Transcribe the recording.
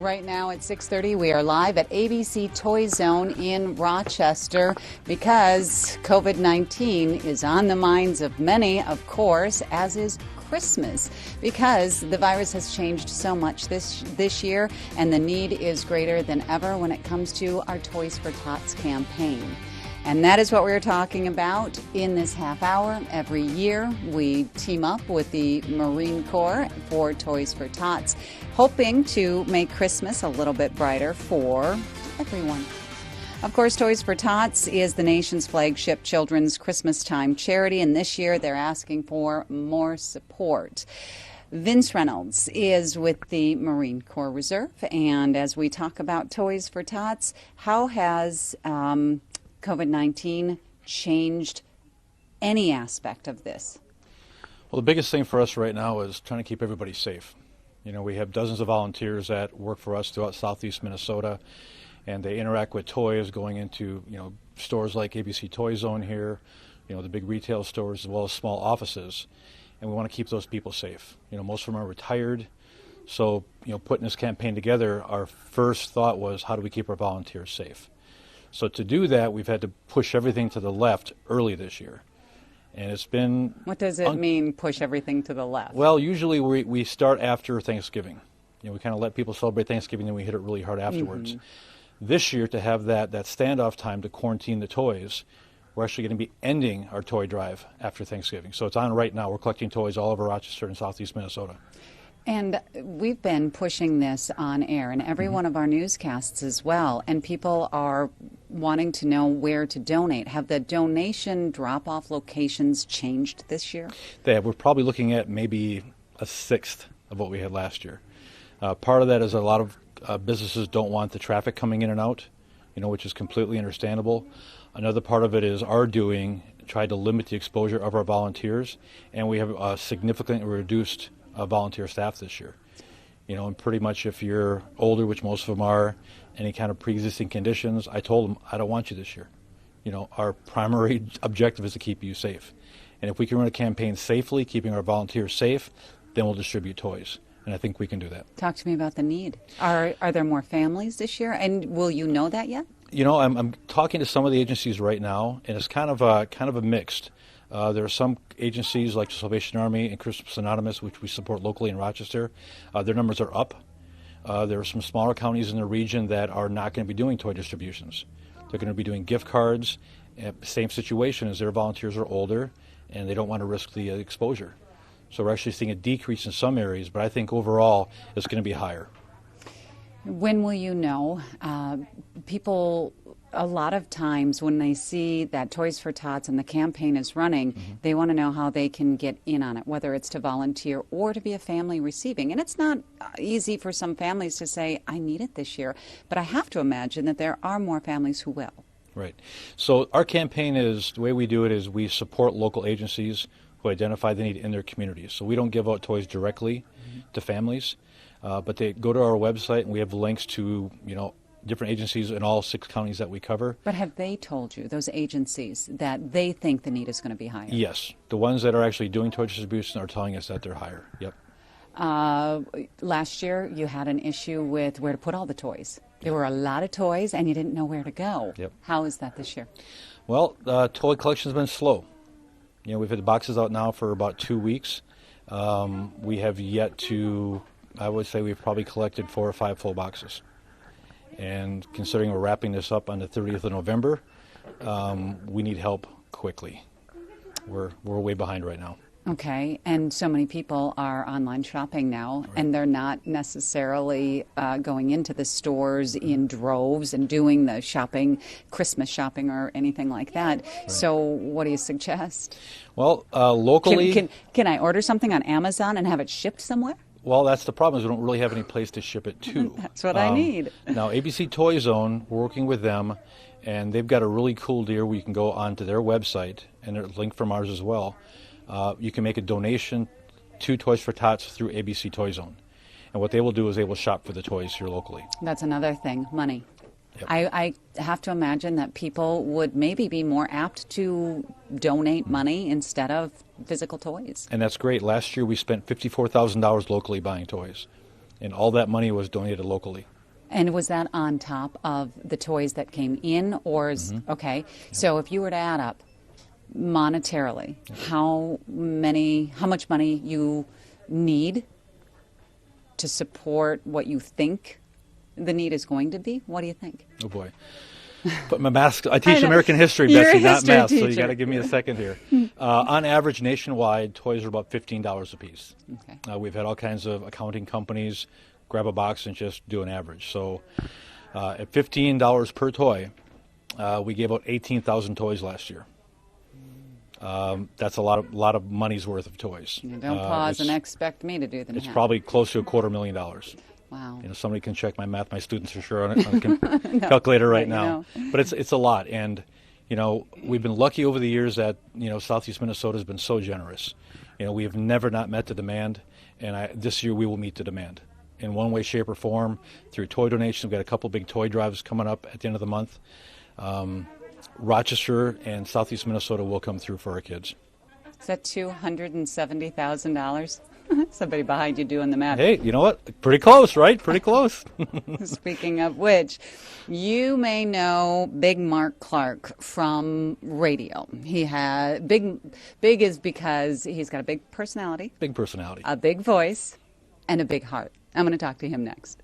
Right now at 6:30, we are live at ABC Toy Zone in Rochester because COVID-19 is on the minds of many, of course, as is Christmas, because the virus has changed so much this year, and the need is greater than ever when it comes to our Toys for Tots campaign. And that is what we're talking about in this half hour. Every year, we team up with the Marine Corps for Toys for Tots, hoping to make Christmas a little bit brighter for everyone. Of course, Toys for Tots is the nation's flagship children's Christmastime charity, and this year they're asking for more support. Vince Reynolds is with the Marine Corps Reserve, and as we talk about Toys for Tots, how has COVID-19 changed any aspect of this? Well, the biggest thing for us right now is trying to keep everybody safe. You know, we have dozens of volunteers that work for us throughout southeast Minnesota, and they interact with toys going into, stores like ABC Toy Zone here, the big retail stores as well as small offices. And we want to keep those people safe. Most of them are retired. So, putting this campaign together, our first thought was, how do we keep our volunteers safe? So to do that, we've had to push everything to the left early this year. And it's been... What does it mean, push everything to the left? Well, usually we start after Thanksgiving. We kind of let people celebrate Thanksgiving, then we hit it really hard afterwards. This year, to have that standoff time to quarantine the toys, we're actually going to be ending our toy drive after Thanksgiving. So it's on right now. We're collecting toys all over Rochester and southeast Minnesota. And we've been pushing this on air in every one of our newscasts as well, and people are wanting to know where to donate. Have the donation drop-off locations changed this year? They have. We're probably looking at maybe a sixth of what we had last year. Part of that is a lot of businesses don't want the traffic coming in and out, which is completely understandable. Another part of it is our doing, try to limit the exposure of our volunteers, and we have significantly reduced volunteer staff this year. And pretty much if you're older, which most of them are, any kind of pre-existing conditions, I told them, I don't want you this year. Our primary objective is to keep you safe. And if we can run a campaign safely, keeping our volunteers safe, then we'll distribute toys. And I think we can do that. Talk to me about the need. Are there more families this year? And will you know that yet? I'm talking to some of the agencies right now, and it's kind of a mixed. There are some agencies like the Salvation Army and Christmas Anonymous, which we support locally in Rochester. Their numbers are up. There are some smaller counties in the region that are not going to be doing toy distributions. They're going to be doing gift cards. Same situation as their volunteers are older, and they don't want to risk the exposure. So we're actually seeing a decrease in some areas, but I think overall it's going to be higher. When will you know? People, a lot of times when they see that Toys for Tots and the campaign is running, they want to know how they can get in on it, whether it's to volunteer or to be a family receiving. And it's not easy for some families to say, I need it this year. But I have to imagine that there are more families who will. Right. So our campaign is, the way we do it is we support local agencies who identify the need in their communities. So we don't give out toys directly to families. But they go to our website, and we have links to, different agencies in all 6 counties that we cover. But have they told you, those agencies, that they think the need is going to be higher? Yes. The ones that are actually doing toy distribution are telling us that they're higher. Yep. Last year, you had an issue with where to put all the toys. There were a lot of toys, and you didn't know where to go. Yep. How is that this year? Well, toy collection has been slow. We've had the boxes out now for about 2 weeks. We have yet to... I would say we've probably collected 4 or 5 full boxes. And considering we're wrapping this up on the 30th of November, we need help quickly. We're way behind right now. Okay, and so many people are online shopping now, right, and they're not necessarily going into the stores in droves and doing the shopping, Christmas shopping or anything like that. Right. So what do you suggest? Well, locally... Can I order something on Amazon and have it shipped somewhere? Well, that's the problem, is we don't really have any place to ship it to. That's what I need. Now, ABC Toy Zone, we're working with them, and they've got a really cool deal where you can go onto their website, and there's a link from ours as well. You can make a donation to Toys for Tots through ABC Toy Zone. And what they will do is they will shop for the toys here locally. That's another thing, money. Yep. I have to imagine that people would maybe be more apt to donate money instead of physical toys. And that's great. Last year we spent $54,000 locally buying toys. and all that money was donated locally. And was that on top of the toys that came in, or is, okay? So if you were to add up monetarily, how much money you need to support what you think the need is going to be? What do you think? Oh boy. But my math, I teach I know. American history, You're Betsy, a not history math, so you teacher. got to give me a second here. On average, nationwide, toys are about $15 a piece. Okay. We've had all kinds of accounting companies grab a box and just do an average. So at $15 per toy, we gave out 18,000 toys last year. That's a lot of money's worth of toys. You don't pause and expect me to do the math. It's probably close to $250,000. Wow. You know, somebody can check my math. My students are sure on a calculator right now. But it's a lot, and you know, we've been lucky over the years that, you know, Southeast Minnesota has been so generous. You know, we have never not met the demand, and this year we will meet the demand in one way, shape, or form through toy donations. We've got a couple big toy drives coming up at the end of the month. Rochester and Southeast Minnesota will come through for our kids. Is that $270,000? Somebody behind you doing the math. Hey, you know what? Pretty close, right? Pretty close. Speaking of which, you may know Big Mark Clark from radio. He had big is because he's got a big personality, Big personality. a big voice, and a big heart. I'm going to talk to him next.